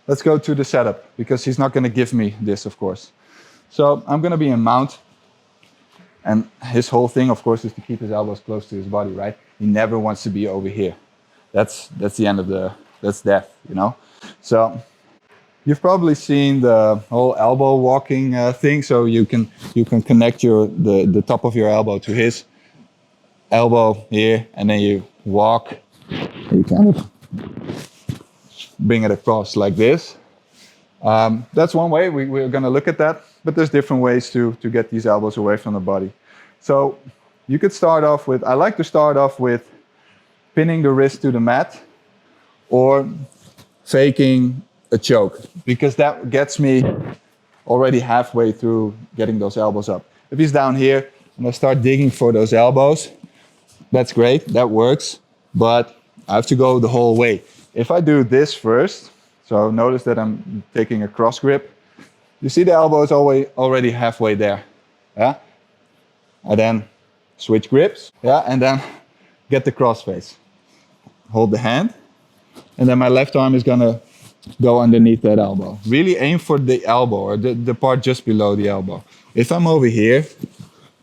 let's go to the setup, because he's not going to give me this, of course. So I'm going to be in mount, and his whole thing, of course, is to keep his elbows close to his body, right? He never wants to be over here. That's the end of that's death, you know? So you've probably seen the whole elbow walking thing. So you can connect the top of your elbow to his elbow here, and then you walk. You kind of bring it across like this. That's one way. We're going to look at that, but there's different ways to get these elbows away from the body. So you could start off with, I like to start off with pinning the wrist to the mat or faking a choke, because that gets me already halfway through getting those elbows up. If he's down here and I start digging for those elbows, that's great, that works, but I have to go the whole way. If I do this first, so notice that I'm taking a cross grip, you see the elbow is already halfway there. Yeah? I then switch grips, yeah, and then get the cross face. Hold the hand, and then my left arm is gonna go underneath that elbow. Really aim for the elbow, or the part just below the elbow. If I'm over here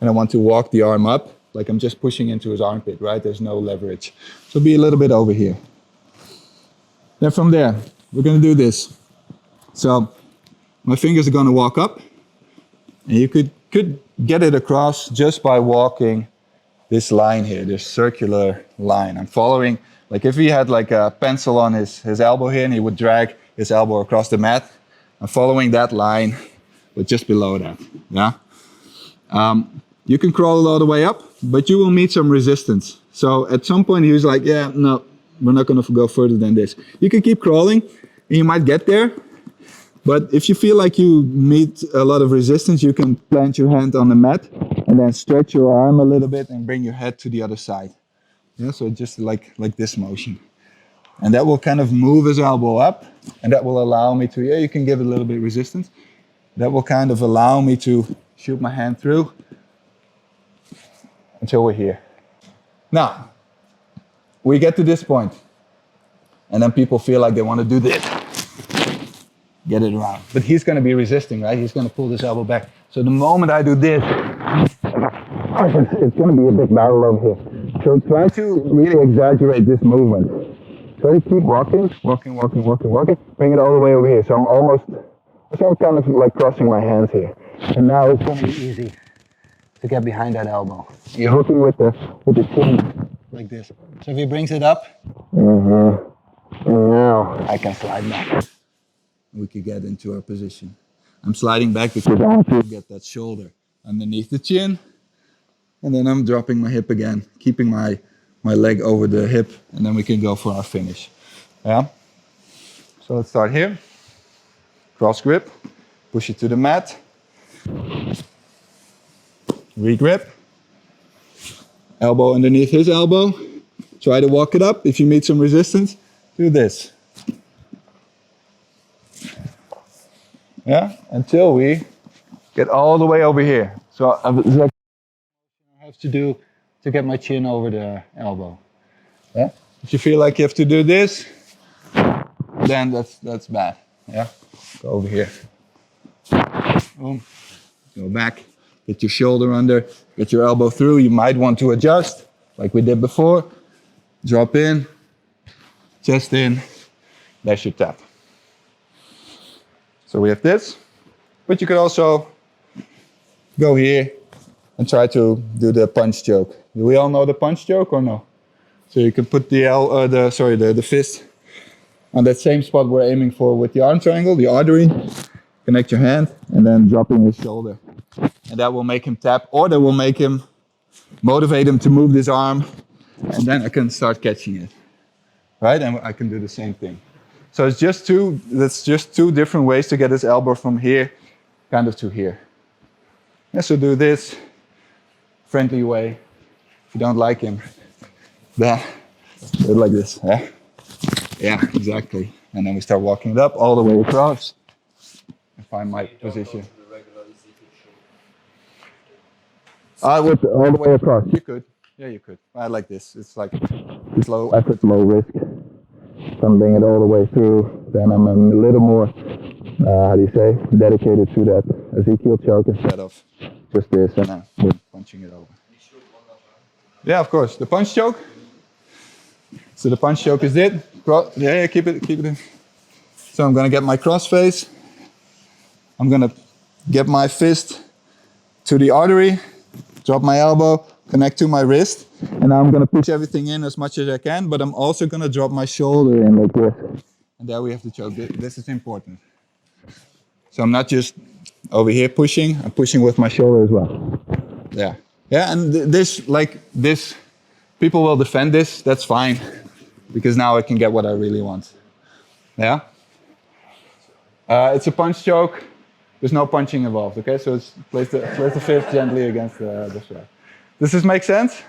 and I want to walk the arm up, like I'm just pushing into his armpit, right? There's no leverage. So be a little bit over here. Then from there, we're gonna do this. So my fingers are gonna walk up, and you could get it across just by walking this line here, this circular line. I'm following, like if he had like a pencil on his elbow here and he would drag his elbow across the mat, I'm following that line, but just below that, yeah? You can crawl it all the way up, but you will meet some resistance. So at some point he was like, yeah, no, we're not gonna go further than this. You can keep crawling and you might get there, but if you feel like you meet a lot of resistance, you can plant your hand on the mat and then stretch your arm a little bit and bring your head to the other side. Yeah, so just like this motion. And that will kind of move his elbow up, and that will allow me to, yeah, you can give it a little bit of resistance. That will kind of allow me to shoot my hand through until we're here. Now, we get to this point, and then people feel like they want to do this. Get it around. But he's going to be resisting, right? He's going to pull this elbow back. So the moment I do this, it's going to be a big battle over here. So try to really exaggerate this movement. Try to keep walking, bring it all the way over here. So I'm kind of like crossing my hands here. And now it's going to be easy to get behind that elbow. You're hooking with the chin like this. So if he brings it up, and now I can slide back. We could get into our position. I'm sliding back because I want to get that shoulder underneath the chin. And then I'm dropping my hip again, keeping my leg over the hip, and then we can go for our finish. Yeah? So let's start here. Cross grip, push it to the mat. Regrip. Elbow underneath his elbow. Try to walk it up. If you meet some resistance, do this. Yeah, until we get all the way over here. So it's like I have to do to get my chin over the elbow. Yeah. If you feel like you have to do this, then that's bad. Yeah. Go over here. Boom. Go back. Get your shoulder under. Get your elbow through. You might want to adjust, like we did before. Drop in. Chest in. There's your tap. So we have this, but you could also go here and try to do the punch choke. Do we all know the punch choke or no? So you can put the fist on that same spot we're aiming for with the arm triangle, the artery. Connect your hand and then dropping his shoulder. And that will make him tap, or that will make him, motivate him to move this arm, and then I can start catching it. Right? And I can do the same thing. So that's just two different ways to get his elbow from here, kind of to here. Yeah, so do this friendly way. If you don't like him, then do it like this. Yeah? Yeah, exactly. And then we start walking it up all the way across and find my position. I would all the way across. You could. Yeah, you could. I like this. It's like slow effort, low risk. So I'm bringing it all the way through. then I'm a little more, how do you say, dedicated to that Ezekiel choke instead of just this and then punching it over. Yeah, of course. The punch choke. So the punch choke is it. Yeah, keep it in. So I'm gonna get my cross face. I'm gonna get my fist to the artery, drop my elbow, connect to my wrist, and now I'm gonna push everything in as much as I can, but I'm also gonna drop my shoulder in like this. And there we have the choke. This is important. So I'm not just over here pushing, I'm pushing with my shoulder as well. Yeah. Yeah, and this, people will defend this, that's fine. Because now I can get what I really want. Yeah? It's a punch choke. There's no punching involved, okay? So it's place the fist gently against the strap. Does this make sense?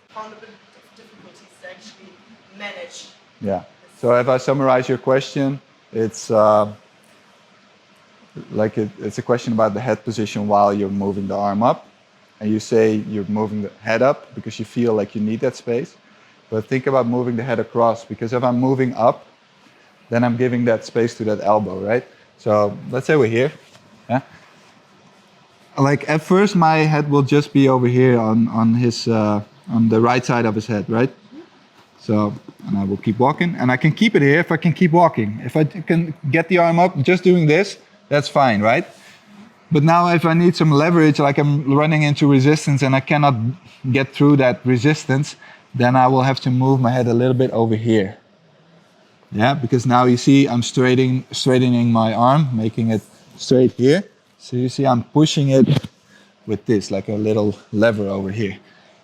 Found a bit of difficulties to actually manage. Yeah. So if I summarize your question, it's it's a question about the head position while you're moving the arm up. And you say you're moving the head up because you feel like you need that space. But think about moving the head across, because if I'm moving up, then I'm giving that space to that elbow, right? So let's say we're here. Yeah? Like at first my head will just be over here on the right side of his head, right? So, and I will keep walking, and I can keep it here if I can keep walking. If I can get the arm up just doing this, that's fine, right? But now if I need some leverage, like I'm running into resistance and I cannot get through that resistance, then I will have to move my head a little bit over here. Yeah, because now you see I'm straightening my arm, making it straight here. So you see I'm pushing it with this, like a little lever over here.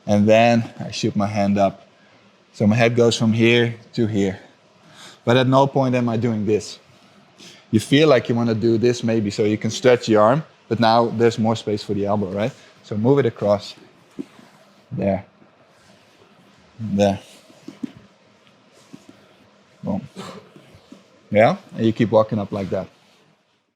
And then I shoot my hand up. So my head goes from here to here. But at no point am I doing this. You feel like you want to do this maybe so you can stretch the arm, but now there's more space for the elbow, right? So move it across. There. There. Boom. Yeah? And you keep walking up like that.